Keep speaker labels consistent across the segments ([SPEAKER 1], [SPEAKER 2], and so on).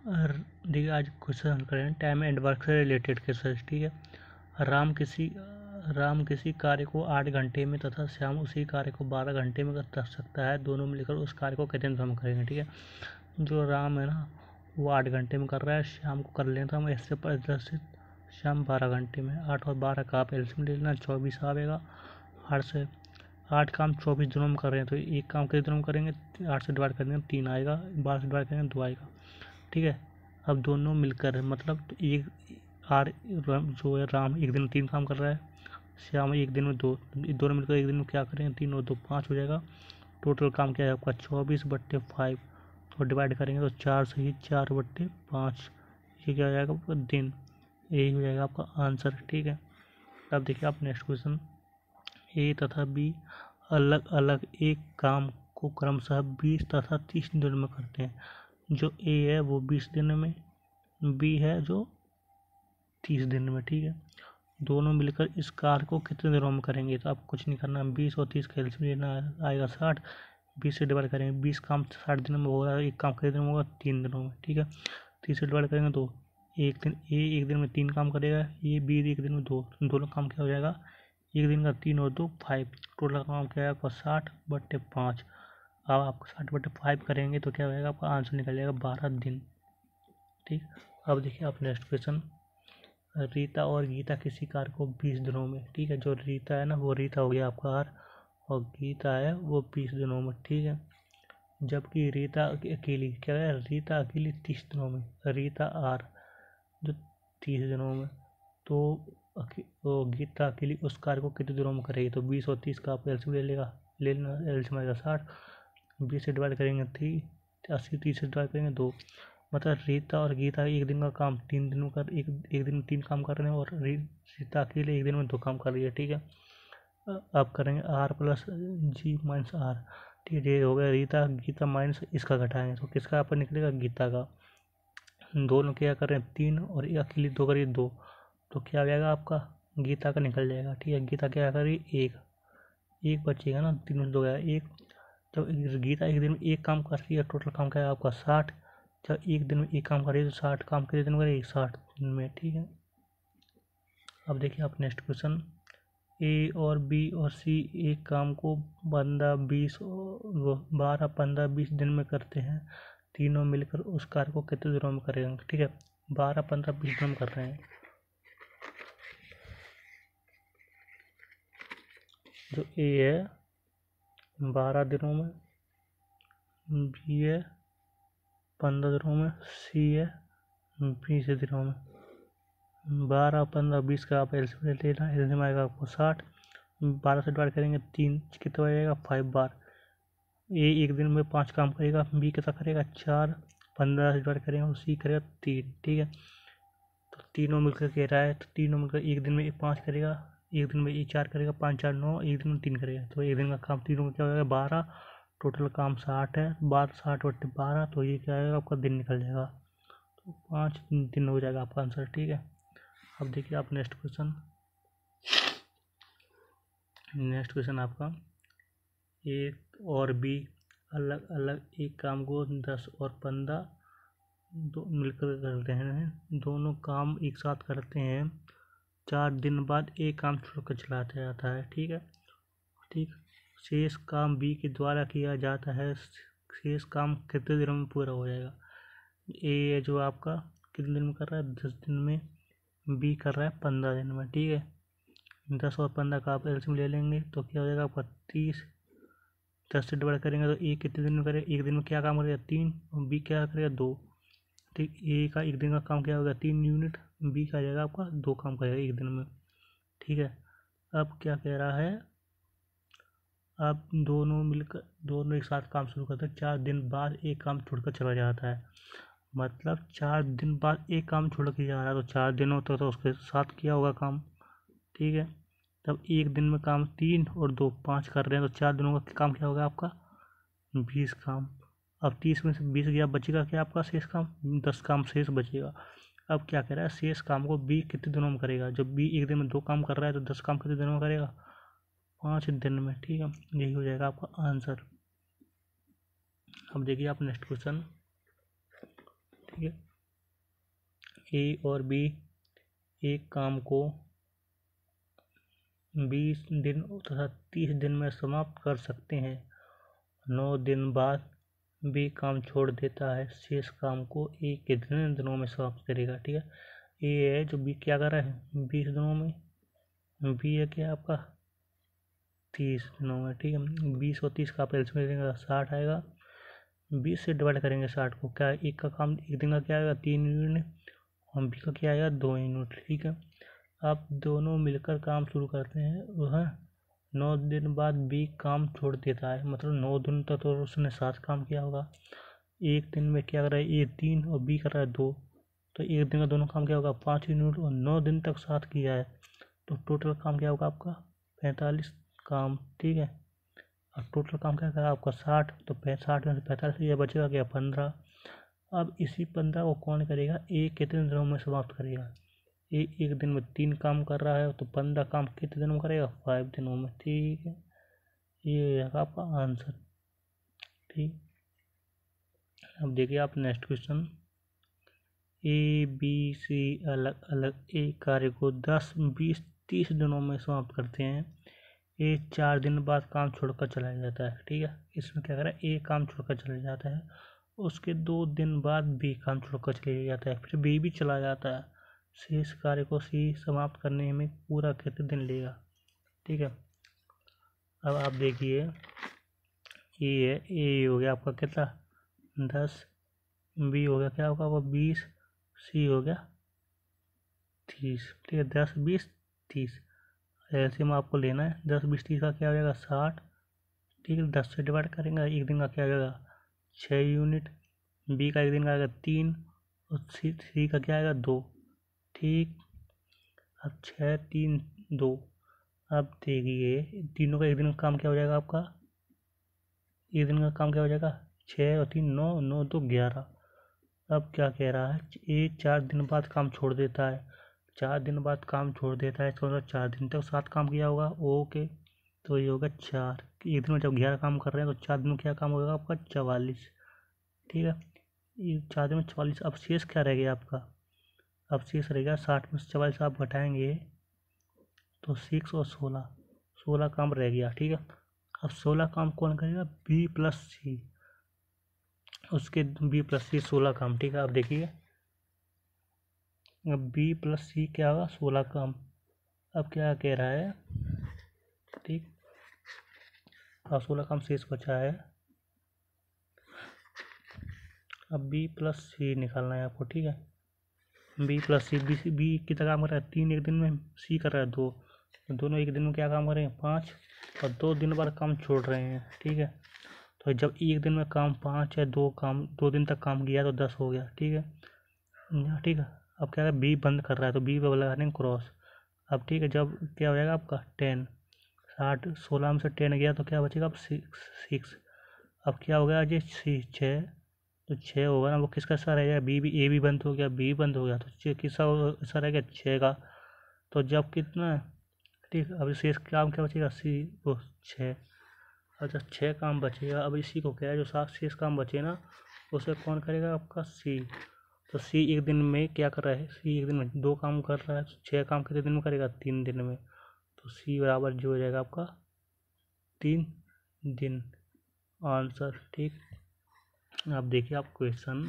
[SPEAKER 1] देखिए आज क्वेश्चन हल करें टाइम एंड वर्क से रिलेटेड क्वेश्चन। ठीक है। राम किसी कार्य को 8 घंटे में तथा श्याम उसी कार्य को 12 घंटे में कर सकता है। दोनों मिलकर उस कार्य को कितने दिनों में करेंगे। ठीक है। जो राम है ना वो 8 घंटे में कर रहा है, श्याम को कर लेना हम इससे प्रदर्शित श्याम 12 घंटे में। 8 और 12 का आप एलसीएम ले लेना, 24 आएगा। 8 काम 24 दिनों में कर रहे हैं तो एक काम कितने दिनों में करेंगे, 8 से डिवाइड करेंगे 3 आएगा, 12 से डिवाइड करेंगे 2 आएगा। ठीक है। अब दोनों मिलकर मतलब तो एक जो है राम एक दिन में 3 काम कर रहा है, श्याम एक दिन में 2, दोनों मिलकर एक दिन में क्या करेंगे 3 और 2 5 हो जाएगा। टोटल काम क्या है आपका 24/5 तो डिवाइड करेंगे तो 4 से ही 4/5 ये क्या हो जाएगा आपका दिन। यही हो जाएगा आपका आंसर। ठीक है। अब देखिए आप नेक्स्ट क्वेश्चन। ए तथा बी अलग अलग एक काम को क्रमशः 20 तथा 30 दिनों में करते हैं। जो ए है वो 20 दिन में, बी है जो 30 दिन में। ठीक है। दोनों मिलकर इस कार्य को कितने दिनों में करेंगे, तो आपको कुछ नहीं करना, 20 और 30 का एलसीएम लेना आएगा 60, 20 से डिवाइड करेंगे, 20 काम 60 दिनों में होगा, एक काम कितने दिनों में होगा 3 दिनों में। ठीक है। 30 से डिवाइड करेंगे तो एक दिन में 3 काम करेगा, ये बी एक दिन में 2, दोनों काम क्या हो जाएगा एक दिन का 3 और 2 5, टोटल काम क्या है आपका 60/5। अब आप 60/5 करेंगे तो क्या हो जाएगा आपका आंसर निकल जाएगा 12 दिन। ठीक। अब देखिए आप नेक्स्ट क्वेश्चन। रीता और गीता किसी कार्य को 20 दिनों में। ठीक है। जो रीता है ना वो रीता हो गया आपका आर और गीता है वो 20 दिनों में। ठीक है। जबकि रीता अकेली क्या है, रीता अकेली 30 दिनों में, रीता आर जो 30 दिनों में, तो गीता अकेली उस कार्य को कितने दिनों में करेगी, तो 20 और 30 का आप एलसीएम ले लेना, एलसीएम आएगा 60, 20 से डिवाइड करेंगे 3, 80, 30 से डिवाइड करेंगे 2, मतलब रीता और गीता एक दिन का काम 3 दिनों का एक दिन में 3 काम कर रहे हैं और रीता अकेले एक दिन में 2 काम कर रही है। ठीक है। अब करेंगे R plus G minus R. ठीक है। ये हो गया रीता गीता माइनस इसका घटाएंगे तो किसका यहाँ पर निकलेगा एक का। दोनों क्या कर रहे हैं 3 और एक अकेली 2 करिए 2, तो क्या हो जाएगा आपका गीता का निकल जाएगा। ठीक है। गीता क्या करी एक बचेगा ना, 3 में 2 गया 1, जब गीता एक दिन में 1 काम कर रही है टोटल काम क्या है आपका 60, जब एक दिन में 1 काम करेगी तो 60 काम कितने दिन करेगी 60 दिन में। ठीक है। अब देखिए आप नेक्स्ट क्वेश्चन। ए और बी और सी एक काम को 15, 20 12, 15, 20 दिन में करते हैं। तीनों मिलकर उस कार्य को कितने दिनों में करेंगे। ठीक है। 12, 15, 20 दिनों में कर रहे हैं। जो ए है 12 दिनों में, बी है 15 दिनों में, सी है 20 दिनों में। 12, 15, 20 का आप एलसीएम लेना, एलसीएम आएगा आपको 60, 12 से डिवाइड करेंगे 3 कितना हो जाएगा 5 बार। ए एक दिन में 5 काम करेगा, बी कितना करेगा 4, 15 से डिवाइड करेंगे और सी करेगा 3। ठीक है। तो तीनों मिलकर कह रहा है, तो तीनों मिलकर एक दिन में 5 करेगा, एक दिन में 4 करेगा, 5 4 9, एक दिन में 3 करेगा, तो एक दिन का काम तीनों का क्या हो जाएगा 12, टोटल काम 60 है, 12 60/12 तो ये क्या आएगा आपका दिन निकल जाएगा, तो 5 दिन हो जाएगा आपका आंसर। ठीक है। अब देखिए आप नेक्स्ट क्वेश्चन आपका ए और बी अलग अलग एक काम को 10 और 15 मिलकर करते हैं। दोनों काम एक साथ करते हैं, 4 दिन बाद एक काम छोड़कर चला जाता है। ठीक है। ठीक। शेष काम बी के द्वारा किया जाता है। शेष काम कितने दिनों में पूरा हो जाएगा। ए जो आपका कितने दिन में कर रहा है 10 दिन में, बी कर रहा है 15 दिन में। ठीक है। 10 और 15 का आप एलसीएम ले लेंगे तो क्या हो जाएगा आपका 30, 10 से डिवाइड करेंगे तो ए कितने दिन में करेगा, एक दिन में क्या काम करेगा 3 और बी क्या करेगा 2। ठीक। ए का एक दिन का काम क्या होगा 3 यूनिट, बी का जाएगा आपका 2 काम करेगा एक दिन में। ठीक है। अब क्या कह रहा है, अब दोनों एक साथ काम शुरू करते हैं, 4 दिन बाद एक काम छोड़कर चला जाता है, मतलब 4 दिन बाद एक काम छोड़ के जा रहा है तो 4 दिनों तक तो उसके साथ किया होगा काम। ठीक है। तब एक दिन में काम 3 और 2 5 कर रहे हैं तो 4 दिनों का काम क्या होगा आपका 20 काम। अब 30 में से 20 गया, बचेगा क्या आपका शेष काम 10 काम शेष बचेगा। अब क्या कह रहा है शेष काम को बी कितने दिनों में करेगा। जब बी एक दिन में 2 काम कर रहा है तो 10 काम कितने दिनों में करेगा 5 दिन में। ठीक है। यही हो जाएगा आपका आंसर। अब देखिए आप नेक्स्ट क्वेश्चन। ठीक है। ए और बी एक काम को 20 दिन तथा 30 दिन में समाप्त कर सकते हैं। 9 दिन बाद बी काम छोड़ देता है, शेष काम को ए कितने दिनों में समाप्त करेगा। ठीक है, ए है जो बी क्या कर रहा है 20 दिनों में, बी है क्या आपका 30 दिनों में। ठीक है, 20 और 30 का आप एलसीएम लेंगे 60 आएगा। 20 से डिवाइड करेंगे 60 को, क्या एक का काम एक दिन का क्या आएगा 3 यूनिट और बी का क्या आएगा 2 यूनिट। ठीक है, आप दोनों मिलकर काम शुरू करते हैं। वह 9 दिन बाद बी काम छोड़ देता है, मतलब 9 दिन तक तो उसने 7 काम किया होगा। एक दिन में क्या कर रहा है ए 3 और बी कर रहा है 2, तो एक दिन का दोनों काम क्या होगा 5 यूनिट और 9 दिन तक 7 किया है, तो टोटल काम क्या होगा आपका 45 काम। ठीक है, और टोटल काम क्या करा आपका 60, तो 60 में से 45 ये बचेगा क्या 15। अब इसी 15 को कौन करेगा ए कितने दिनों में समाप्त करेगा। ए एक दिन में 3 काम कर रहा है, तो 15 काम कितने दिनों में करेगा 5 दिनों में। ठीक है, ये है आपका आंसर। ठीक, अब देखिए आप next question. A B C अलग अलग एक कार्य को 10 20 30 दिनों में समाप्त करते हैं। ए 4 दिन बाद काम छोड़कर चला जाता है। ठीक है, इसमें क्या करा ए काम छोड़कर चला जाता है, उसके 2 दिन बाद बी काम छोड़कर चले जाता है, फिर बी भी चला जाता है। शेष कार्य को सी समाप्त करने में पूरा कितने दिन लेगा। ठीक है, अब आप देखिए ए हो गया आपका कितना 10, बी हो गया क्या होगा वो 20, सी हो गया 30। ठीक है, 10 20 30 एलसीएम आपको लेना है। 10 20 30 का क्या हो जाएगा 60। ठीक है, 10 से डिवाइड करेंगे, एक दिन का क्या हो जाएगा 6 यूनिट, बी का एक दिन का आएगा 3 और सी का क्या आएगा 2। ठीक, अब 6 3 2। अब देखिए तीनों का एक दिन का काम क्या हो जाएगा आपका, एक दिन का काम क्या हो जाएगा 6 और 3 9 9 2 11। अब क्या कह रहा है ए 4 दिन बाद काम छोड़ देता है, 4 दिन बाद काम छोड़ देता है, इसका मतलब 4 दिन तक 7 काम किया होगा। ओके, तो ये होगा 4। एक दिन में जब 11 काम कर रहे हैं तो 4 दिन में क्या काम होगा आपका 44। ठीक है, ये 4 दिन में 44। अब शेष क्या रह गया आपका, अब शेष रहेगा 60 में से 44 आप घटाएंगे तो 6 और 16 काम रह गया। ठीक है, अब 16 काम कौन करेगा बी प्लस सी, उसके बी प्लस सी 16 काम। ठीक है, अब देखिए अब बी प्लस सी क्या होगा 16 काम। अब क्या कह रहा है, ठीक, अब 16 काम शेष बचा है। अब बी प्लस सी निकालना है आपको। ठीक है, बी प्लस सी, बी कितना काम कर रहा है 3 एक दिन में, सी कर रहा है 2, दोनों एक दिन में क्या काम कर रहे हैं 5 और 2 दिन बाद काम छोड़ रहे हैं। ठीक है, तो जब एक दिन में काम 5 है, 2 दिन तक काम किया तो 10 हो गया। ठीक है, ठीक है, अब क्या है बी बंद कर रहा है तो बी पे लगाने क्रॉस। अब ठीक है, जब क्या हो जाएगा आपका 10, 60 16 में से 10 गया तो क्या बचेगा अब 6। अब क्या हो गया जी 6, तो 6 होगा ना, वो किसका हिस्सा रह गया बी भी, ए भी बंद हो गया, बी बंद हो गया, तो किसका हिस्सा रह गया 6 का। तो जब कितना, ठीक, अब शेष काम क्या बचेगा सी वो 6। अच्छा 6 काम बचेगा, अब इसी को क्या है जो 7 शेष काम बचे ना उसे कौन करेगा आपका सी। तो सी एक दिन में क्या कर रहा है, सी एक दिन में 2 काम कर रहा है, 6 काम कितने दिन में करेगा 3 दिन में, तो सी बराबर जो हो जाएगा आपका 3 दिन आंसर। ठीक, अब देखिए आप क्वेश्चन।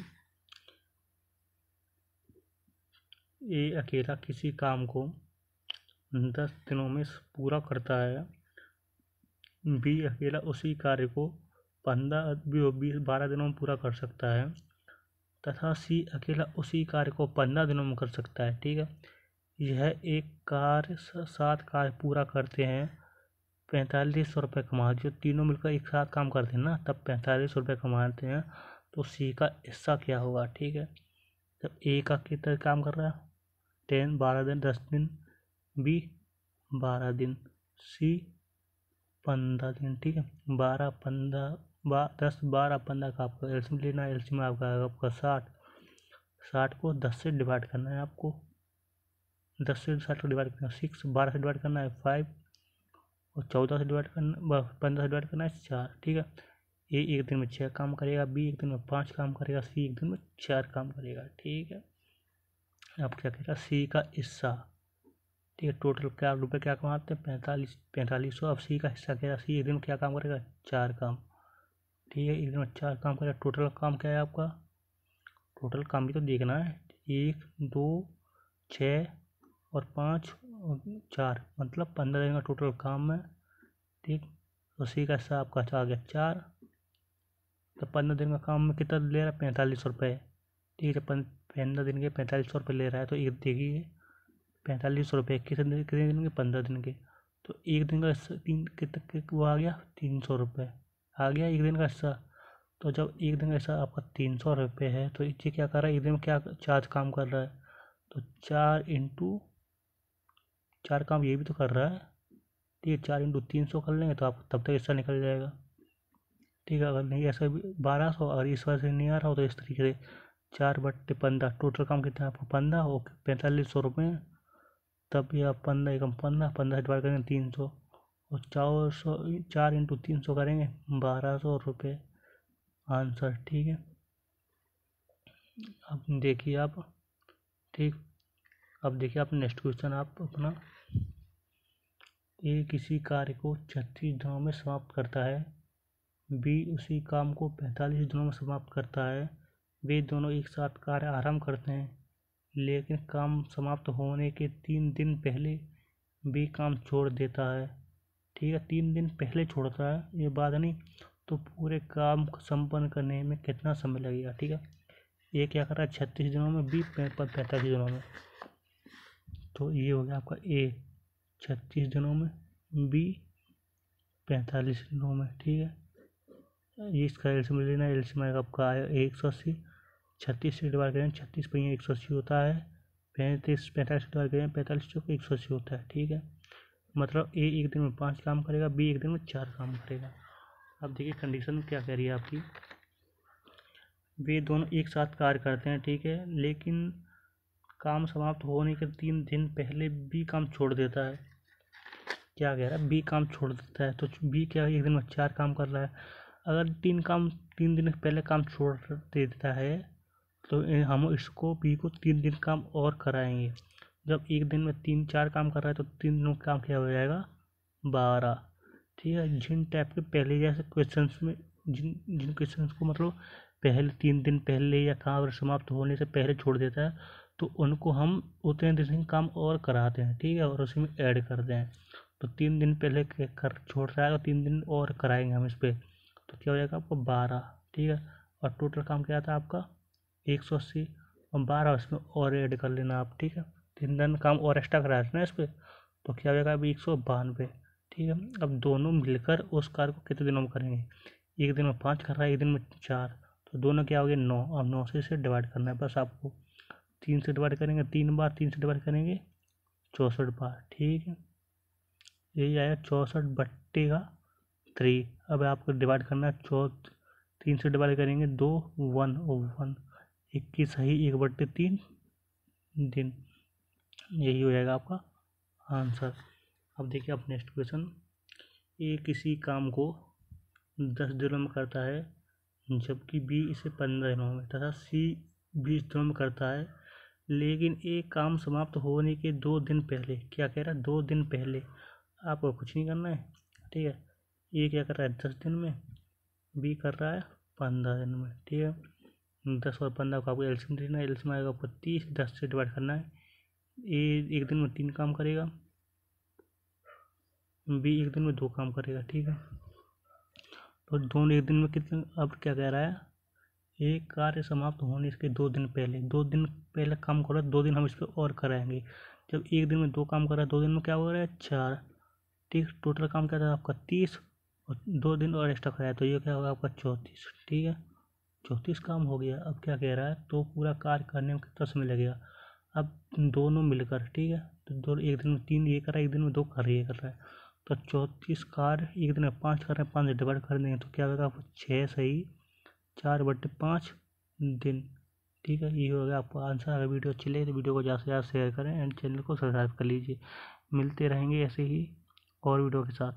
[SPEAKER 1] ए अकेला किसी काम को 10 दिनों में पूरा करता है, बी अकेला उसी कार्य को 12 दिनों में पूरा कर सकता है तथा सी अकेला उसी कार्य को 15 दिनों में कर सकता है। ठीक है, यह एक कार्य 7 कार्य पूरा करते हैं 4500 रुपये कमाते, जो तीनों मिलकर एक साथ काम करते हैं ना तब 4500 रुपये कमाते हैं, तो सी का हिस्सा क्या होगा। ठीक है, जब ए का कितना काम कर रहा है 12 दिन 10 दिन, बी 12 दिन, सी 15 दिन। ठीक है, 12 15 10 12 15 का आपका एलसीएम लेना है, एलसीएम आपका 60 को 10 से डिवाइड करना है आपको, 10 से 60 को डिवाइड करना है 6, 12 से डिवाइड करना है 5 और 14 से डिवाइड करना 15 से डिवाइड करना है 4। ठीक है, ए एक दिन में 6 काम करेगा, बी एक दिन में 5 काम करेगा, सी एक दिन में 4 काम करेगा। ठीक है, अब क्या कह रहा है, सी का हिस्सा, ठीक है, टोटल क्या रुपये क्या कमाते हैं, 4500। अब सी का हिस्सा कह रहा है, सी एक दिन में क्या काम करेगा, 4 काम, ठीक है, एक दिन में 4 काम करेगा। टोटल काम क्या है आपका, टोटल काम भी तो देखना है, 1 2 6 और 5 और 4, मतलब 15 दिन का टोटल काम है, ठीक। तो सी का हिस्सा आपका आ गया 4, तो 15 दिन का काम में कितना ले रहा है, 4500 रुपये, ठीक है। 15 दिन के 4500 रुपये ले रहा है, तो ये देखिए 4500 रुपये कितने दिन के, 15 दिन के। तो एक दिन का हिस्सा तीन कितने वो आ गया, 300 रुपये आ गया एक दिन का हिस्सा। तो जब एक दिन का हिस्सा आपका 300 रुपये है, तो ये क्या कर रहा है, एक दिन में क्या 4 काम कर रहा है, तो 4 इंटू 4 काम ये भी तो कर रहा है, ठीक है। 4 इंटू 300 कर लेंगे तो आप तब तक हिस्सा निकल जाएगा, ठीक है। अगर नहीं ऐसा 1200, अगर इस वजह से नहीं आ रहा हो तो इस तरीके से 4/15, टोटल काम कितना है आपको 15, ओके 4500 रुपये। तब ये आप 15 एकम 15 से डिवाइड करेंगे 300, और 4 इंटू 300 करेंगे 1200 रुपये आंसर, ठीक है। अब देखिए आप, ठीक, अब देखिए आप नेक्स्ट क्वेश्चन आप अपना, ए किसी कार्य को 36 दिनों में समाप्त करता है, बी उसी काम को 45 दिनों में समाप्त करता है। वे दोनों एक साथ कार्य आरंभ करते हैं, लेकिन काम समाप्त होने के 3 दिन पहले बी काम छोड़ देता है, ठीक है। 3 दिन पहले छोड़ता है, ये बात नहीं, तो पूरे काम को संपन्न करने में कितना समय लगेगा, ठीक है। ये क्या कर रहा है 36 दिनों में, बी 45 दिनों में। तो ये हो गया आपका ए 36 दिनों में, बी 45 दिनों में, ठीक है। ये इसका एलसीएम लेना है, एलसीएम आपका आया 180, 36 से डिवाइड करें, 36 पर 180 होता है, 45 से डिवाइड करें 45 चौक 180 होता है, ठीक है। मतलब ए एक दिन में 5 काम करेगा, बी एक दिन में 4 काम करेगा। अब देखिए कंडीशन क्या कह रही है आपकी, वे दोनों एक साथ कार्य करते हैं, ठीक है, लेकिन काम समाप्त होने के 3 दिन पहले बी काम छोड़ देता है। क्या कह रहा है, बी काम छोड़ देता है, तो बी क्या एक दिन में 4 काम कर रहा है। अगर 3 दिन पहले काम छोड़ देता है, तो हम इसको बी को 3 दिन काम और कराएंगे। जब एक दिन में 3-4 काम कर रहा है, तो 3 दिनों का काम क्या हो जाएगा, 12, ठीक है। जिन टाइप के पहले जैसे क्वेश्चंस में, जिन क्वेश्चंस को मतलब पहले 3 दिन पहले या काम समाप्त होने से पहले छोड़ देता है, तो उनको हम उतने दिन काम और कराते हैं, ठीक है, और उसी में ऐड करते हैं। तो 3 दिन पहले कर छोड़ रहा है, तो 3 दिन और कराएंगे हम इस पर, तो क्या हो जाएगा आपको 12, ठीक है। और टोटल काम क्या था आपका 180, और 12 इसमें और ऐड कर लेना आप, ठीक है। 3 दिन काम और एक्स्ट्रा करा ना इस पर, तो क्या हो जाएगा अभी 192, ठीक है। अब दोनों मिलकर उस कार्य को कितने दिनों में करेंगे, एक दिन में 5 कर रहा है, एक दिन में 4, तो दोनों क्या हो गए 9। अब 9 से इसे डिवाइड करना है बस आपको, 3 से डिवाइड करेंगे 3 बार, 3 से डिवाइड करेंगे 64 बार, ठीक है। यही आया 64/3। अब आपको डिवाइड करना है 3 से डिवाइड करेंगे 2, 1 और 1, 21 सही 1/3 दिन, यही हो जाएगा आपका आंसर। अब देखिए आप नेक्स्ट क्वेश्चन, ए किसी काम को 10 दिनों में करता है, जबकि बी इसे 15 दिनों में तथा सी 20 दिनों में करता है, लेकिन ए काम समाप्त होने के 2 दिन पहले, क्या कह रहा है 2 दिन पहले, आपको कुछ नहीं करना है, ठीक है। ए क्या कर रहा है 10 दिन में, बी कर रहा है 15 दिन में, ठीक है। 10 और 15 को आपको एलसीएम देना है, एलसीएम आएगा आपको 30, 10 से डिवाइड करना है। ए एक दिन में 3 काम करेगा, बी एक दिन में 2 काम करेगा, ठीक है। तो दोनों एक दिन में कितने, अब क्या कह रहा है, एक कार्य समाप्त होने के 2 दिन पहले, 2 दिन पहले काम करो, 2 दिन हम इस पर और कराएंगे। जब एक दिन में 2 काम कर रहा है, 2 दिन में क्या हो रहा है 4, ठीक। टोटल काम क्या था आपका 30, और 2 दिन और एक्स्ट्रा कराया, तो ये क्या होगा आपका 34, ठीक है। 34 काम हो गया। अब क्या कह रहा है, तो पूरा कार्य करने में कितना समय लगेगा, अब दोनों मिलकर, ठीक है, तो दो एक दिन में 3 ये कर रहा है, एक दिन में 2 कर रहा है, तो 34 कार्य एक दिन में 5 कर रहे हैं, 5 से डिवाइड कर देंगे तो क्या होगा आपको 6 सही 4/5 दिन, ठीक है। ये हो गया आपका आंसर। अगर वीडियो अच्छी लगे तो वीडियो को ज़्यादा से ज़्यादा शेयर करें एंड चैनल को सब्सक्राइब कर लीजिए। मिलते रहेंगे ऐसे ही और वीडियो के साथ।